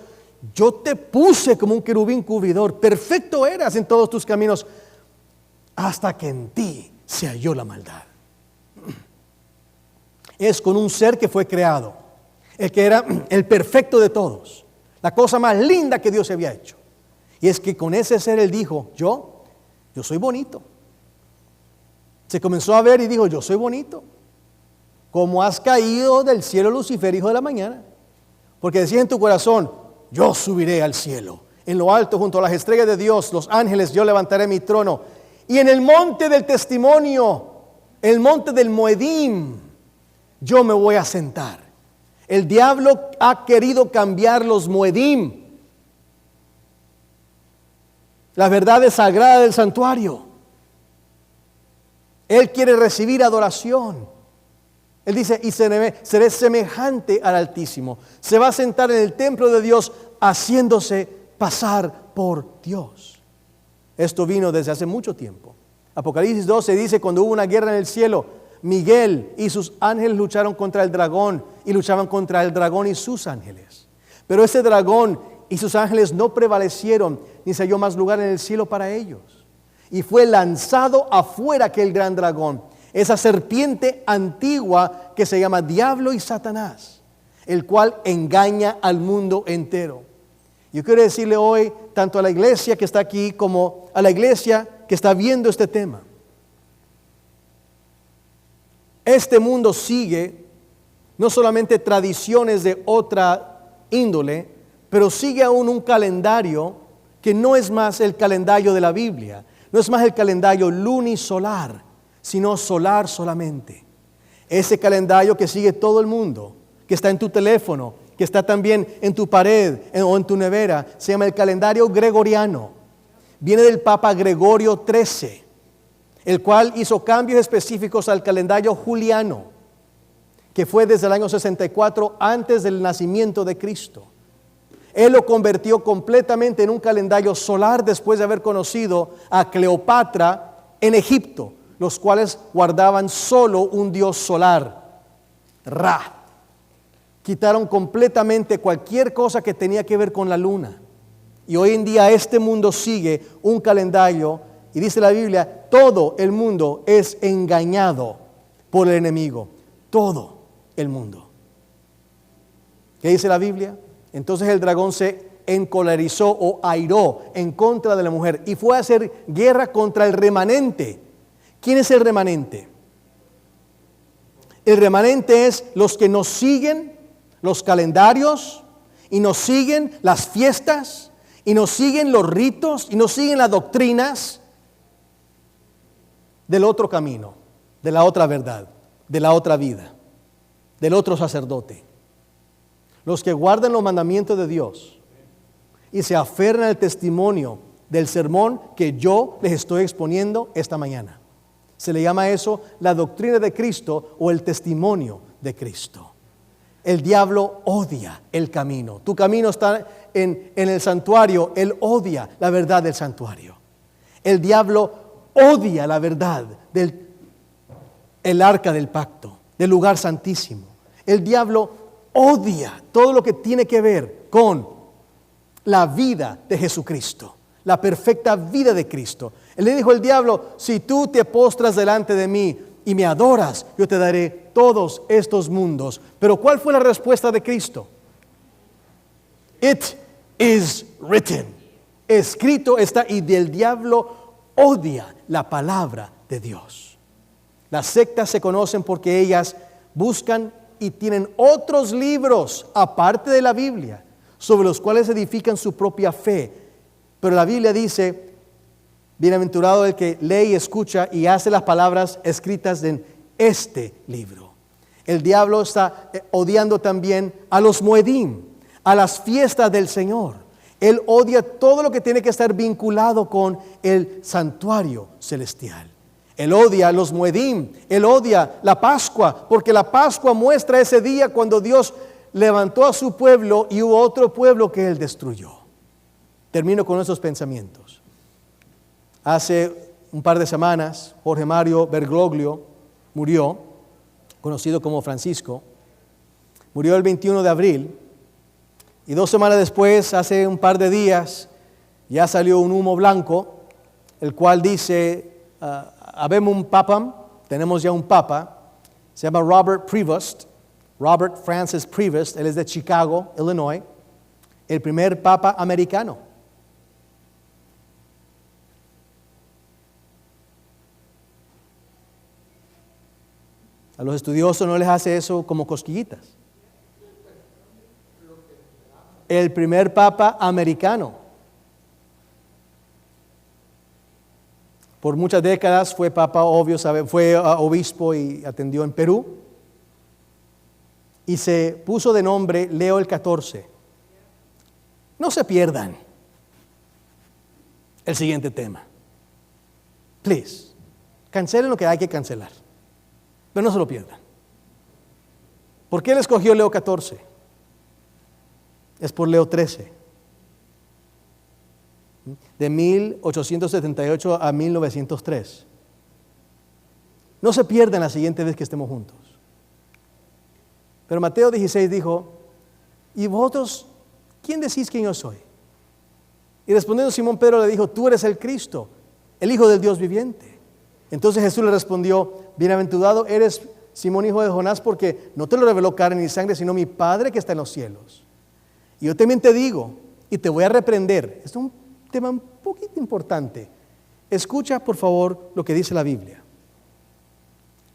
Yo te puse como un querubín cubridor, perfecto eras en todos tus caminos, hasta que en ti se halló la maldad. Es con un ser que fue creado, el que era el perfecto de todos, la cosa más linda que Dios había hecho. Y es que con ese ser Él dijo, yo soy bonito. Se comenzó a ver y dijo, yo soy bonito. Como has caído del cielo, Lucifer, hijo de la mañana. Porque decía en tu corazón, yo subiré al cielo. En lo alto, junto a las estrellas de Dios, los ángeles, yo levantaré mi trono. Y en el monte del testimonio, el monte del Moedim, yo me voy a sentar. El diablo ha querido cambiar los Moedim, las verdades sagradas del santuario. Él quiere recibir adoración. Él dice, y seré semejante al Altísimo. Se va a sentar en el templo de Dios haciéndose pasar por Dios. Esto vino desde hace mucho tiempo. Apocalipsis 12 dice, cuando hubo una guerra en el cielo, Miguel y sus ángeles lucharon contra el dragón y luchaban contra el dragón y sus ángeles. Pero ese dragón y sus ángeles no prevalecieron, ni se halló más lugar en el cielo para ellos. Y fue lanzado afuera aquel gran dragón, esa serpiente antigua que se llama Diablo y Satanás, el cual engaña al mundo entero. Yo quiero decirle hoy, tanto a la iglesia que está aquí como a la iglesia que está viendo este tema. Este mundo sigue no solamente tradiciones de otra índole, pero sigue aún un calendario que no es más el calendario de la Biblia, no es más el calendario lunisolar, sino solar solamente. Ese calendario que sigue todo el mundo, que está en tu teléfono, que está también en tu pared o en tu nevera, se llama el calendario gregoriano. Viene del Papa Gregorio XIII, el cual hizo cambios específicos al calendario juliano, que fue desde el año 64 antes del nacimiento de Cristo. Él lo convirtió completamente en un calendario solar después de haber conocido a Cleopatra en Egipto, los cuales guardaban solo un dios solar, Ra. Quitaron completamente cualquier cosa que tenía que ver con la luna. Y hoy en día este mundo sigue un calendario, y dice la Biblia, todo el mundo es engañado por el enemigo. Todo el mundo. ¿Qué dice la Biblia? Entonces el dragón se encolerizó o airó en contra de la mujer y fue a hacer guerra contra el remanente. ¿Quién es el remanente? El remanente es los que nos siguen los calendarios y nos siguen las fiestas y nos siguen los ritos y nos siguen las doctrinas del otro camino, de la otra verdad, de la otra vida, del otro sacerdote. Los que guardan los mandamientos de Dios y se aferran al testimonio del sermón que yo les estoy exponiendo esta mañana. Se le llama eso la doctrina de Cristo o el testimonio de Cristo. El diablo odia el camino. Tu camino está en el santuario. Él odia la verdad del santuario. El diablo odia la verdad del arca del pacto, del lugar santísimo. El diablo odia todo lo que tiene que ver con la vida de Jesucristo, la perfecta vida de Cristo. Él le dijo al diablo, si tú te postras delante de mí y me adoras, yo te daré todos estos mundos. Pero ¿cuál fue la respuesta de Cristo? It is written. Escrito está, y del diablo odia la palabra de Dios. Las sectas se conocen porque ellas buscan y tienen otros libros aparte de la Biblia sobre los cuales edifican su propia fe. Pero la Biblia dice, bienaventurado el que lee y escucha y hace las palabras escritas en este libro. El diablo está odiando también a los Moedim, a las fiestas del Señor. Él odia todo lo que tiene que estar vinculado con el santuario celestial. Él odia los Moedim, él odia la Pascua, porque la Pascua muestra ese día cuando Dios levantó a su pueblo y hubo otro pueblo que él destruyó. Termino con esos pensamientos. Hace un par de semanas, Jorge Mario Bergoglio murió, conocido como Francisco. Murió el 21 de abril y 2 semanas después, hace un par de días, ya salió un humo blanco, el cual dice habemos un papam, tenemos ya un papa, se llama Robert Prevost, Robert Francis Prevost, él es de Chicago, Illinois, el primer papa americano. A los estudiosos no les hace eso como cosquillitas. El primer papa americano. Por muchas décadas fue papa, obvio, fue obispo y atendió en Perú. Y se puso de nombre Leo el XIV. No se pierdan el siguiente tema. Please, cancelen lo que hay que cancelar. Pero no se lo pierdan. ¿Por qué él escogió Leo XIV? Es por Leo XIII. De 1878 a 1903. No se pierdan la siguiente vez que estemos juntos. Pero Mateo 16 dijo, ¿y vosotros quién decís quién yo soy? Y respondiendo Simón Pedro le dijo, tú eres el Cristo, el Hijo del Dios viviente. Entonces Jesús le respondió, bienaventurado eres Simón, hijo de Jonás, porque no te lo reveló carne ni sangre, sino mi Padre que está en los cielos. Y yo también te digo, y te voy a reprender. Es un tema un poquito importante. Escucha, por favor, lo que dice la Biblia.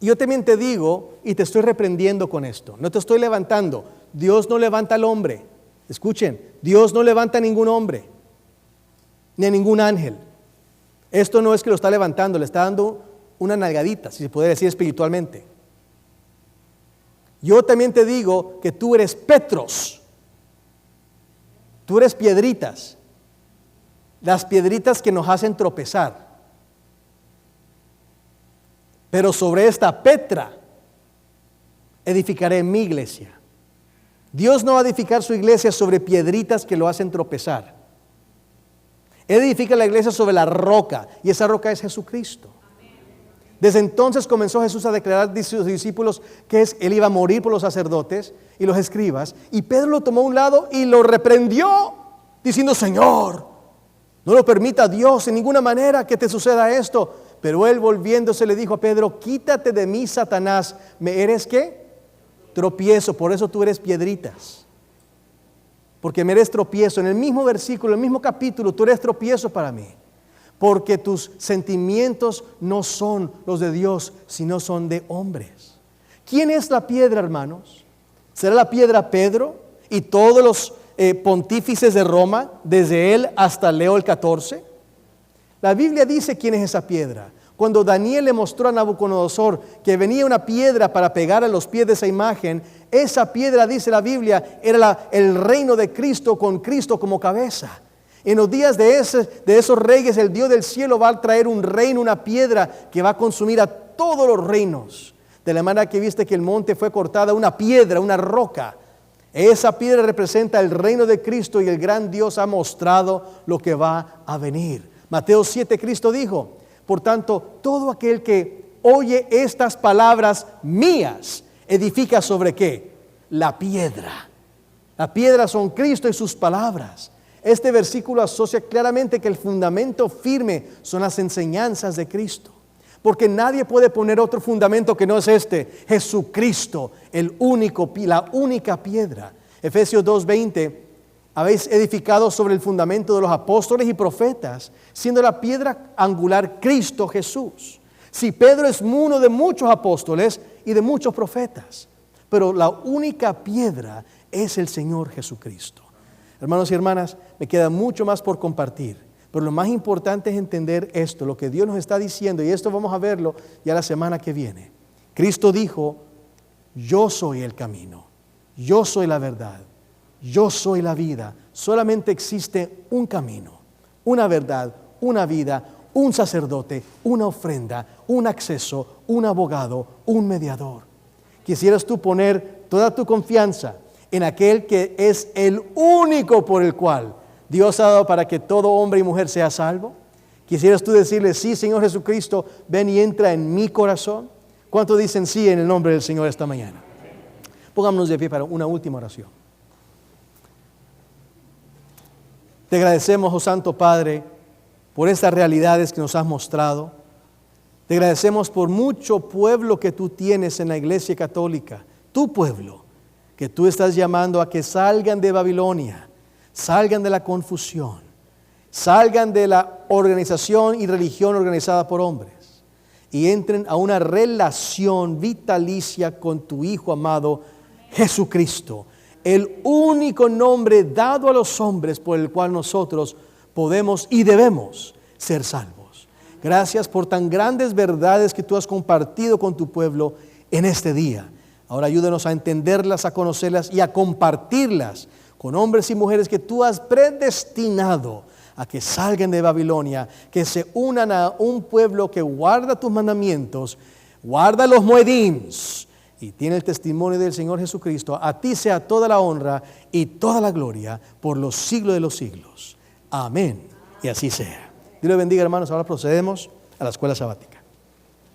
Y yo también te digo, y te estoy reprendiendo con esto. No te estoy levantando. Dios no levanta al hombre. Escuchen, Dios no levanta a ningún hombre, ni a ningún ángel. Esto no es que lo está levantando, le está dando una nalgadita, si se puede decir espiritualmente. Yo también te digo que tú eres Petros. Tú eres piedritas. Las piedritas que nos hacen tropezar. Pero sobre esta Petra edificaré mi iglesia. Dios no va a edificar su iglesia sobre piedritas que lo hacen tropezar. Él edifica la iglesia sobre la roca, y esa roca es Jesucristo. Desde entonces comenzó Jesús a declarar a sus discípulos que Él iba a morir por los sacerdotes y los escribas, y Pedro lo tomó a un lado y lo reprendió, diciendo, Señor, no lo permita Dios en ninguna manera que te suceda esto. Pero él volviéndose le dijo a Pedro, quítate de mí, Satanás, ¿me eres qué? Tropiezo, por eso tú eres piedritas. Porque me eres tropiezo. En el mismo versículo, en el mismo capítulo, tú eres tropiezo para mí. Porque tus sentimientos no son los de Dios, sino son de hombres. ¿Quién es la piedra, hermanos? ¿Será la piedra Pedro y todos los pontífices de Roma, desde él hasta Leo el XIV? La Biblia dice quién es esa piedra. Cuando Daniel le mostró a Nabucodonosor que venía una piedra para pegar a los pies de esa imagen, esa piedra, dice la Biblia, era el reino de Cristo, con Cristo como cabeza. En los días de esos reyes, el Dios del cielo va a traer un reino, una piedra que va a consumir a todos los reinos. De la manera que viste que el monte fue cortada, una piedra, una roca. Esa piedra representa el reino de Cristo, y el gran Dios ha mostrado lo que va a venir. Mateo 7, Cristo dijo, por tanto, todo aquel que oye estas palabras mías, edifica sobre ¿qué? La piedra. La piedra son Cristo y sus palabras. Este versículo asocia claramente que el fundamento firme son las enseñanzas de Cristo. Porque nadie puede poner otro fundamento que no es este, Jesucristo, la única piedra. Efesios 2:20, habéis edificado sobre el fundamento de los apóstoles y profetas, siendo la piedra angular Cristo Jesús. Si Pedro es uno de muchos apóstoles y de muchos profetas, pero la única piedra es el Señor Jesucristo. Hermanos y hermanas, me queda mucho más por compartir, pero lo más importante es entender esto, lo que Dios nos está diciendo, y esto vamos a verlo ya la semana que viene. Cristo dijo, yo soy el camino, yo soy la verdad, yo soy la vida. Solamente existe un camino, una verdad, una vida, un sacerdote, una ofrenda, un acceso, un abogado, un mediador. ¿Quisieras tú poner toda tu confianza en aquel que es el único por el cual Dios ha dado para que todo hombre y mujer sea salvo? ¿Quisieras tú decirle, sí, Señor Jesucristo, ven y entra en mi corazón? ¿Cuántos dicen sí en el nombre del Señor esta mañana? Pongámonos de pie para una última oración. Te agradecemos, oh Santo Padre, por estas realidades que nos has mostrado. Te agradecemos por mucho pueblo que tú tienes en la Iglesia Católica, tu pueblo, que tú estás llamando a que salgan de Babilonia, salgan de la confusión, salgan de la organización y religión organizada por hombres y entren a una relación vitalicia con tu Hijo amado Jesucristo, el único nombre dado a los hombres por el cual nosotros podemos y debemos ser salvos. Gracias por tan grandes verdades que tú has compartido con tu pueblo en este día. Ahora ayúdanos a entenderlas, a conocerlas y a compartirlas con hombres y mujeres que tú has predestinado a que salgan de Babilonia, que se unan a un pueblo que guarda tus mandamientos, guarda los muedims y tiene el testimonio del Señor Jesucristo. A ti sea toda la honra y toda la gloria por los siglos de los siglos. Amén. Y así sea. Dios les bendiga, hermanos. Ahora procedemos a la escuela sabática.